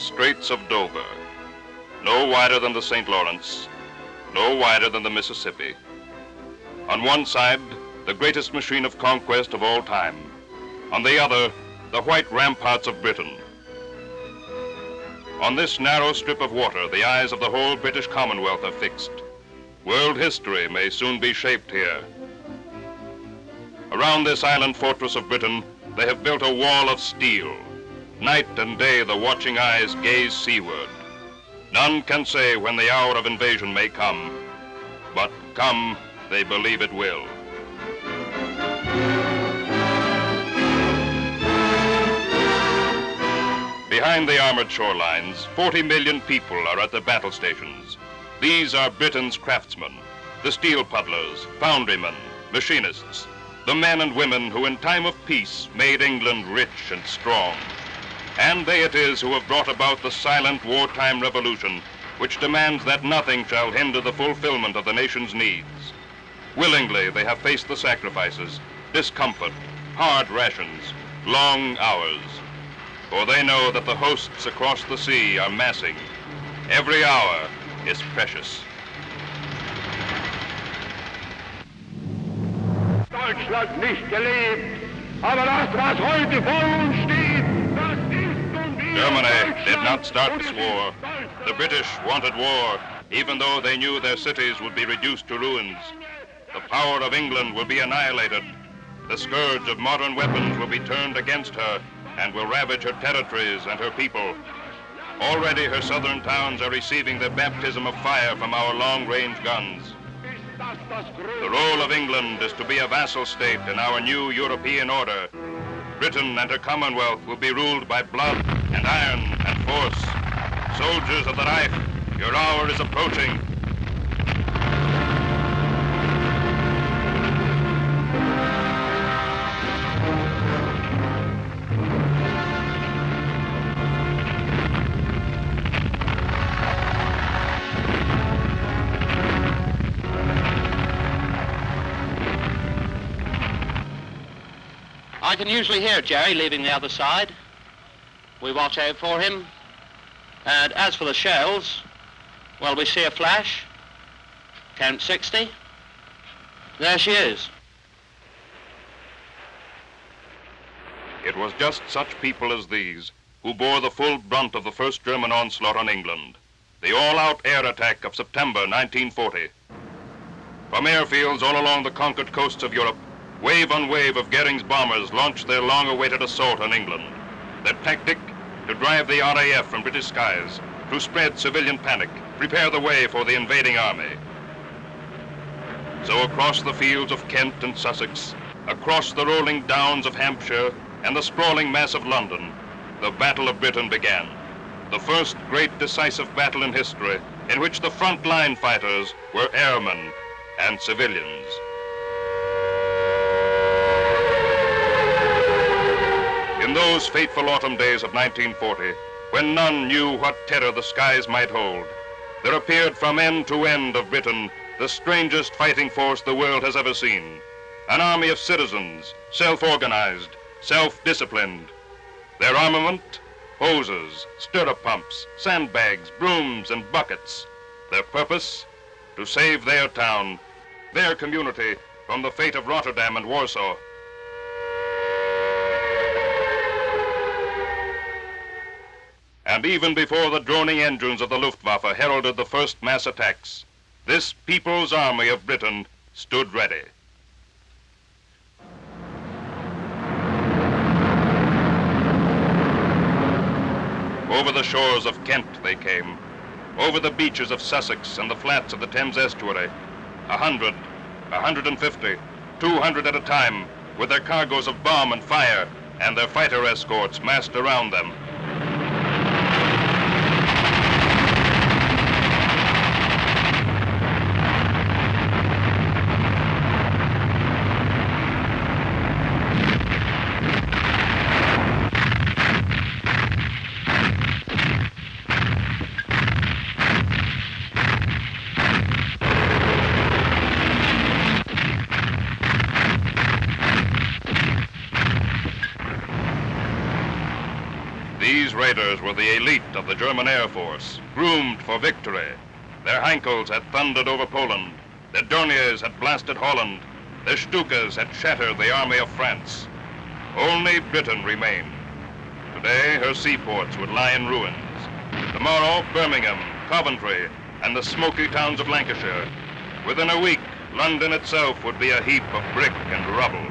Straits of Dover, no wider than the St. Lawrence, no wider than the Mississippi. On one side, the greatest machine of conquest of all time. On the other, the white ramparts of Britain. On this narrow strip of water, the eyes of the whole British Commonwealth are fixed. World history may soon be shaped here. Around this island fortress of Britain, they have built a wall of steel. Night and day, the watching eyes gaze seaward. None can say when the hour of invasion may come, but come, they believe it will. Behind the armored shorelines, 40 million people are at the battle stations. These are Britain's craftsmen, the steel puddlers, foundrymen, machinists, the men and women who in time of peace made England rich and strong. And they it is who have brought about the silent wartime revolution, which demands that nothing shall hinder the fulfillment of the nation's needs. Willingly they have faced the sacrifices, discomfort, hard rations, long hours. For they know that the hosts across the sea are massing. Every hour is precious. Deutschland nicht gelebt, aber das, was heute vor uns steht, das ist und wird Germany did not start this war. The British wanted war, even though they knew their cities would be reduced to ruins. The power of England will be annihilated. The scourge of modern weapons will be turned against her and will ravage her territories and her people. Already her southern towns are receiving the baptism of fire from our long-range guns. The role of England is to be a vassal state in our new European order. Britain and her Commonwealth will be ruled by blood and iron and force. Soldiers of the Reich, your hour is approaching. I can usually hear Jerry leaving the other side. We watch out for him. And as for the shells, well, we see a flash. Count 60. There she is. It was just such people as these who bore the full brunt of the first German onslaught on England, the all-out air attack of September 1940. From airfields all along the conquered coasts of Europe, wave on wave of Goering's bombers launched their long-awaited assault on England. Their tactic, to drive the RAF from British skies, to spread civilian panic, prepare the way for the invading army. So across the fields of Kent and Sussex, across the rolling downs of Hampshire and the sprawling mass of London, the Battle of Britain began. The first great decisive battle in history in which the front-line fighters were airmen and civilians. In those fateful autumn days of 1940, when none knew what terror the skies might hold, there appeared from end to end of Britain the strangest fighting force the world has ever seen. An army of citizens, self-organized, self-disciplined. Their armament, hoses, stirrup pumps, sandbags, brooms, and buckets. Their purpose, to save their town, their community, from the fate of Rotterdam and Warsaw. And even before the droning engines of the Luftwaffe heralded the first mass attacks, this People's Army of Britain stood ready. Over the shores of Kent they came, over the beaches of Sussex and the flats of the Thames estuary, 100, 150, 200 at a time, with their cargoes of bomb and fire and their fighter escorts massed around them. These raiders were the elite of the German Air Force, groomed for victory. Their Heinkels had thundered over Poland. Their Dorniers had blasted Holland. Their Stukas had shattered the army of France. Only Britain remained. Today, her seaports would lie in ruins. Tomorrow, Birmingham, Coventry, and the smoky towns of Lancashire. Within a week, London itself would be a heap of brick and rubble.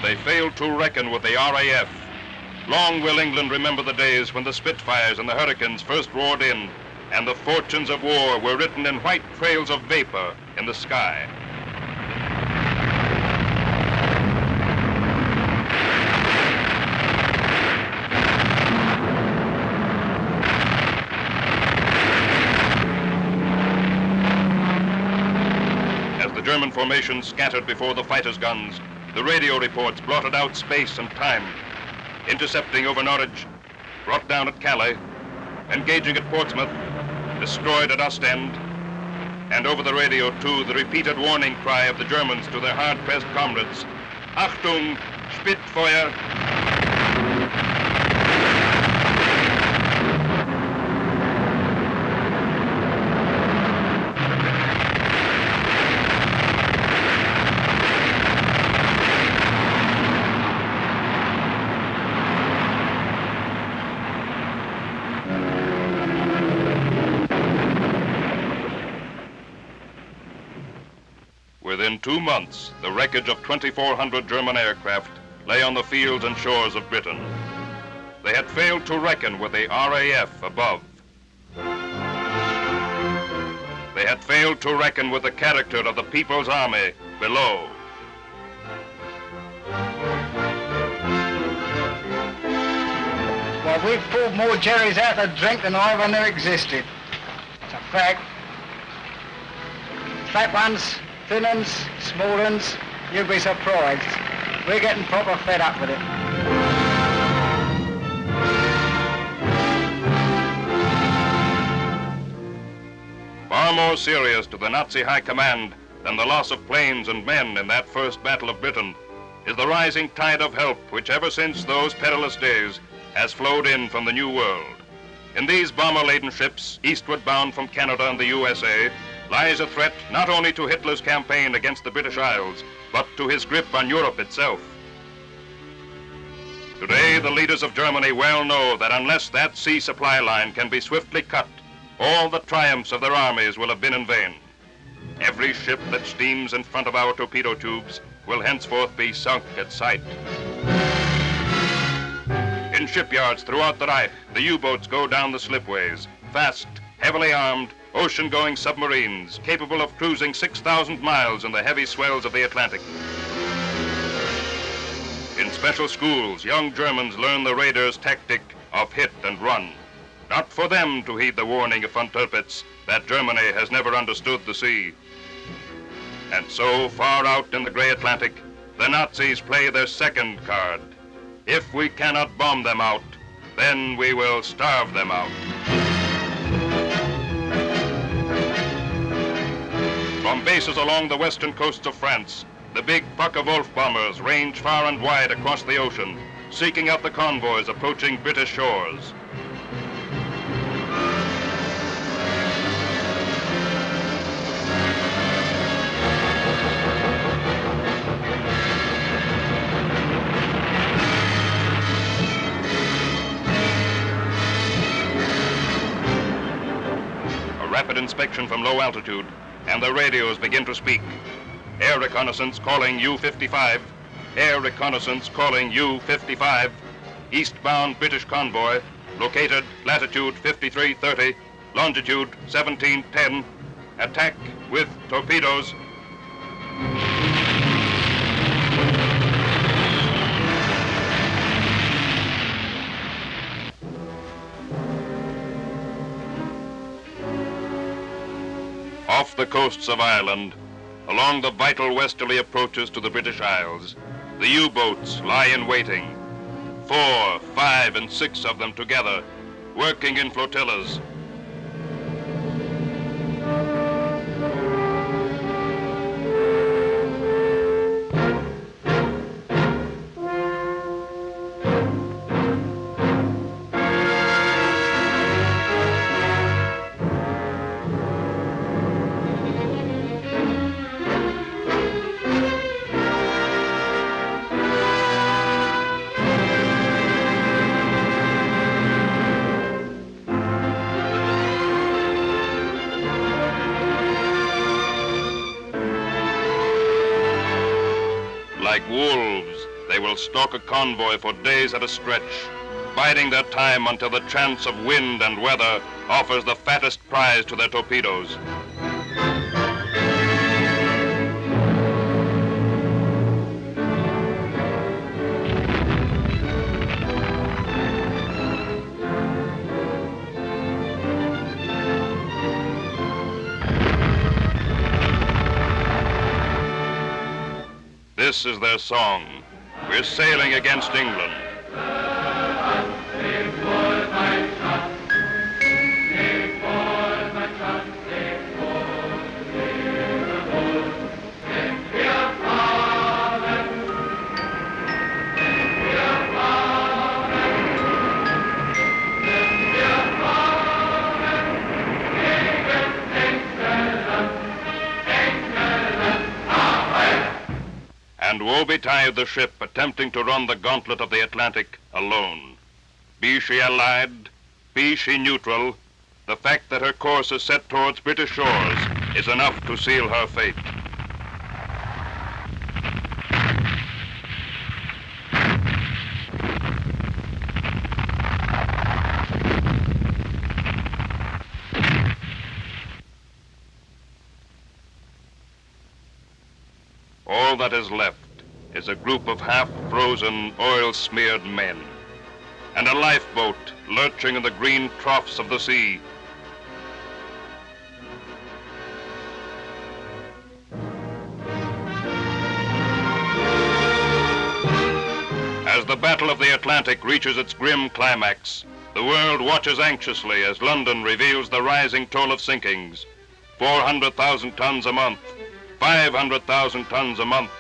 They failed to reckon with the RAF. Long will England remember the days when the Spitfires and the Hurricanes first roared in, and the fortunes of war were written in white trails of vapor in the sky. As the German formation scattered before the fighters' guns, the radio reports blotted out space and time, intercepting over Norwich, brought down at Calais, engaging at Portsmouth, destroyed at Ostend, and over the radio, too, the repeated warning cry of the Germans to their hard-pressed comrades, Achtung, Spitfeuer! Within 2 months, the wreckage of 2,400 German aircraft lay on the fields and shores of Britain. They had failed to reckon with the RAF above. They had failed to reckon with the character of the People's Army below. Well, we've pulled more jerrys out of drink than I ever knew existed. It's a fact. Fat ones, thin uns, small uns, you'll be surprised. We're getting proper fed up with it. Far more serious to the Nazi high command than the loss of planes and men in that first battle of Britain is the rising tide of help which ever since those perilous days has flowed in from the New World. In these bomber-laden ships, eastward bound from Canada and the USA, lies a threat not only to Hitler's campaign against the British Isles, but to his grip on Europe itself. Today, the leaders of Germany well know that unless that sea supply line can be swiftly cut, all the triumphs of their armies will have been in vain. Every ship that steams in front of our torpedo tubes will henceforth be sunk at sight. In shipyards throughout the Reich, the U-boats go down the slipways, fast, heavily armed, ocean-going submarines capable of cruising 6,000 miles in the heavy swells of the Atlantic. In special schools, young Germans learn the raiders' tactic of hit and run. Not for them to heed the warning of von Tirpitz that Germany has never understood the sea. And so, far out in the gray Atlantic, the Nazis play their second card. If we cannot bomb them out, then we will starve them out. From bases along the western coasts of France, the big Focke-Wulf bombers range far and wide across the ocean, seeking out the convoys approaching British shores. A rapid inspection from low altitude, and the radios begin to speak. Air reconnaissance calling U-55. Air reconnaissance calling U-55. Eastbound British convoy, located latitude 5330, longitude 1710. Attack with torpedoes. Off the coasts of Ireland, along the vital westerly approaches to the British Isles, the U-boats lie in waiting. 4, 5, and 6 of them together, working in flotillas. Like wolves, they will stalk a convoy for days at a stretch, biding their time until the chance of wind and weather offers the fattest prize to their torpedoes. This is their song. We're sailing against England. And woe betide the ship attempting to run the gauntlet of the Atlantic alone. Be she allied, be she neutral, the fact that her course is set towards British shores is enough to seal her fate. All that is left is a group of half-frozen, oil-smeared men, and a lifeboat lurching in the green troughs of the sea. As the Battle of the Atlantic reaches its grim climax, the world watches anxiously as London reveals the rising toll of sinkings. 400,000 tons a month, 500,000 tons a month,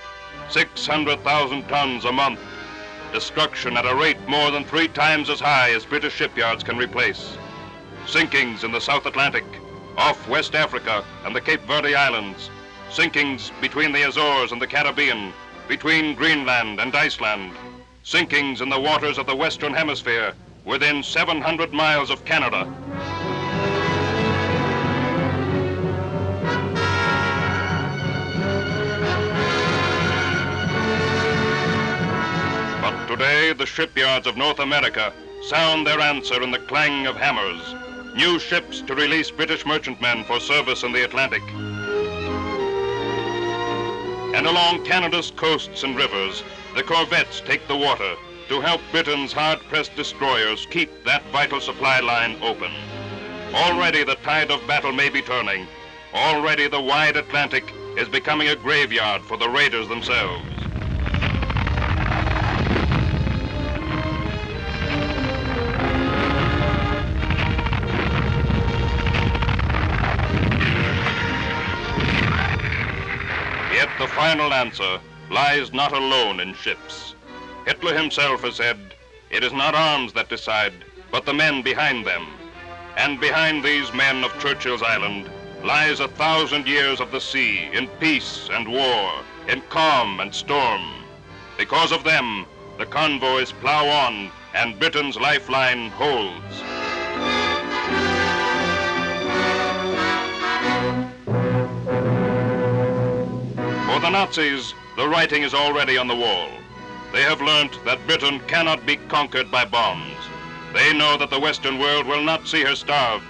600,000 tons a month. Destruction at a rate more than 3 times as high as British shipyards can replace. Sinkings in the South Atlantic, off West Africa and the Cape Verde Islands. Sinkings between the Azores and the Caribbean, between Greenland and Iceland. Sinkings in the waters of the Western Hemisphere, within 700 miles of Canada. Today, the shipyards of North America sound their answer in the clang of hammers. New ships to release British merchantmen for service in the Atlantic. And along Canada's coasts and rivers, the corvettes take the water to help Britain's hard-pressed destroyers keep that vital supply line open. Already the tide of battle may be turning. Already the wide Atlantic is becoming a graveyard for the raiders themselves. Yet the final answer lies not alone in ships. Hitler himself has said, it is not arms that decide, but the men behind them. And behind these men of Churchill's Island lies 1,000 years of the sea in peace and war, in calm and storm. Because of them, the convoys plow on and Britain's lifeline holds. For the Nazis, the writing is already on the wall. They have learnt that Britain cannot be conquered by bombs. They know that the Western world will not see her starved.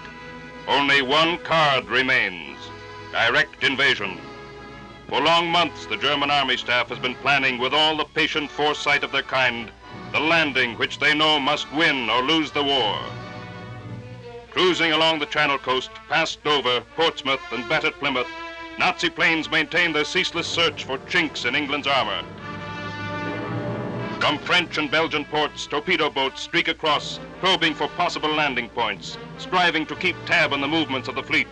Only one card remains: direct invasion. For long months, the German army staff has been planning with all the patient foresight of their kind the landing which they know must win or lose the war. Cruising along the Channel coast, past Dover, Portsmouth, and battered Plymouth, Nazi planes maintain their ceaseless search for chinks in England's armor. From French and Belgian ports, torpedo boats streak across, probing for possible landing points, striving to keep tab on the movements of the fleet.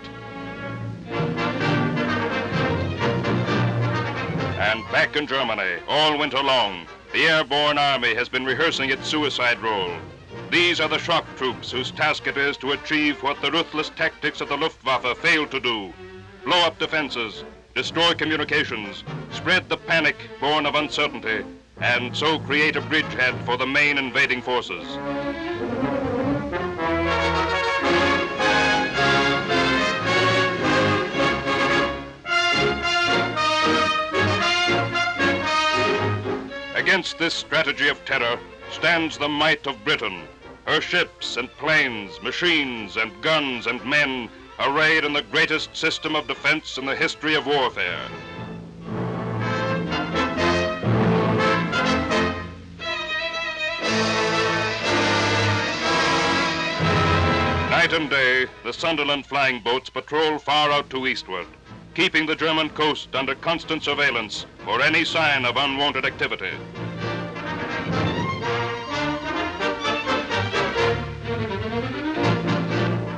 And back in Germany, all winter long, the airborne army has been rehearsing its suicide role. These are the shock troops whose task it is to achieve what the ruthless tactics of the Luftwaffe failed to do: blow up defenses, destroy communications, spread the panic born of uncertainty, and so create a bridgehead for the main invading forces. Against this strategy of terror stands the might of Britain, her ships and planes, machines and guns and men arrayed in the greatest system of defense in the history of warfare. Night and day, the Sunderland flying boats patrol far out to eastward, keeping the German coast under constant surveillance for any sign of unwanted activity.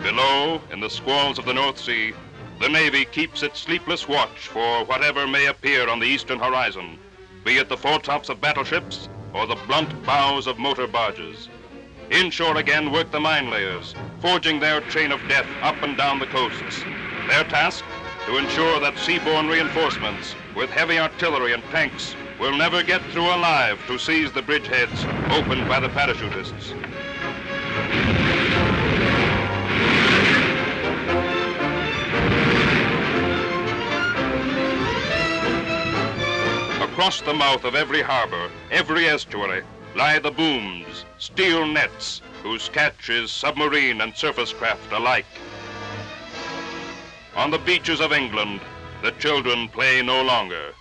Below, in the squalls of the North Sea, the Navy keeps its sleepless watch for whatever may appear on the eastern horizon, be it the foretops of battleships or the blunt bows of motor barges. Inshore again work the mine layers, forging their chain of death up and down the coasts. Their task? To ensure that seaborne reinforcements with heavy artillery and tanks will never get through alive to seize the bridgeheads opened by the parachutists. Across the mouth of every harbor, every estuary, lie the booms, steel nets, whose catch is submarine and surface craft alike. On the beaches of England, the children play no longer.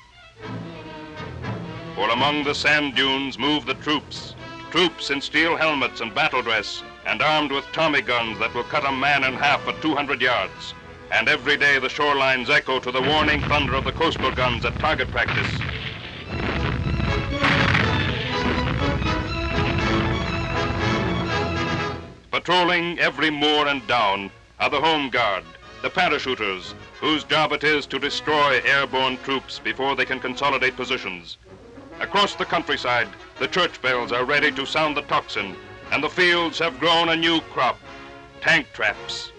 For among the sand dunes move the troops, troops in steel helmets and battle dress, and armed with Tommy guns that will cut a man in half at 200 yards. And every day the shorelines echo to the warning thunder of the coastal guns at target practice. Patrolling every moor and down are the Home Guard, the parachuters, whose job it is to destroy airborne troops before they can consolidate positions. Across the countryside, the church bells are ready to sound the tocsin, and the fields have grown a new crop, tank traps.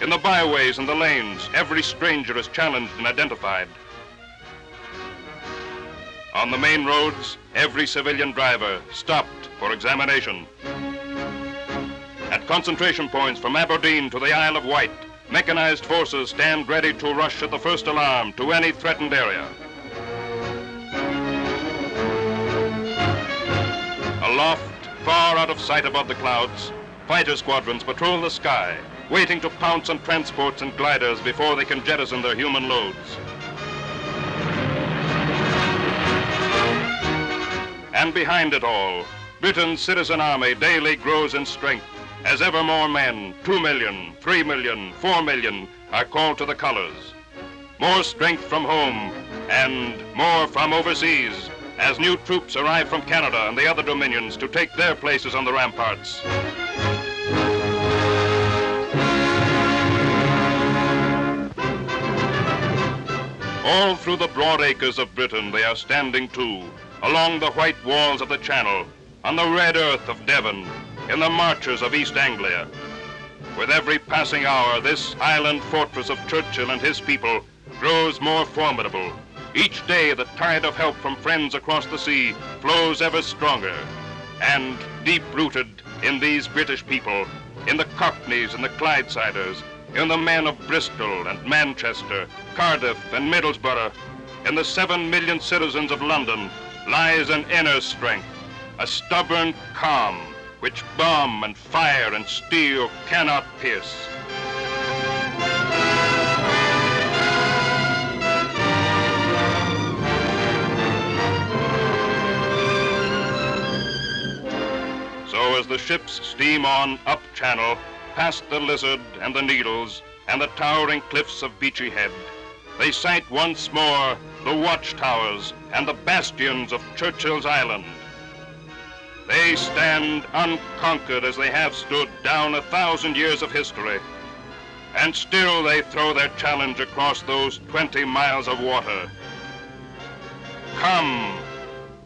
In the byways and the lanes, every stranger is challenged and identified. On the main roads, every civilian driver stopped for examination. At concentration points from Aberdeen to the Isle of Wight, mechanized forces stand ready to rush at the first alarm to any threatened area. Aloft, far out of sight above the clouds, fighter squadrons patrol the sky, waiting to pounce on transports and gliders before they can jettison their human loads. And behind it all, Britain's citizen army daily grows in strength, as ever more men, 2 million, 3 million, 4 million, are called to the colors. More strength from home and more from overseas, as new troops arrive from Canada and the other dominions to take their places on the ramparts. All through the broad acres of Britain they are standing too, along the white walls of the Channel, on the red earth of Devon, in the marches of East Anglia. With every passing hour, this island fortress of Churchill and his people grows more formidable. Each day, the tide of help from friends across the sea flows ever stronger. And deep-rooted in these British people, in the Cockneys and the Clydesiders, in the men of Bristol and Manchester, Cardiff and Middlesbrough, in the 7 million citizens of London, lies an inner strength, a stubborn calm, which bomb and fire and steel cannot pierce. So as the ships steam on up Channel, past the Lizard and the Needles and the towering cliffs of Beachy Head, they sight once more the watchtowers and the bastions of Churchill's Island. They stand unconquered as they have stood down 1,000 years of history, and still they throw their challenge across those 20 miles of water. Come,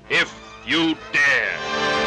if you dare.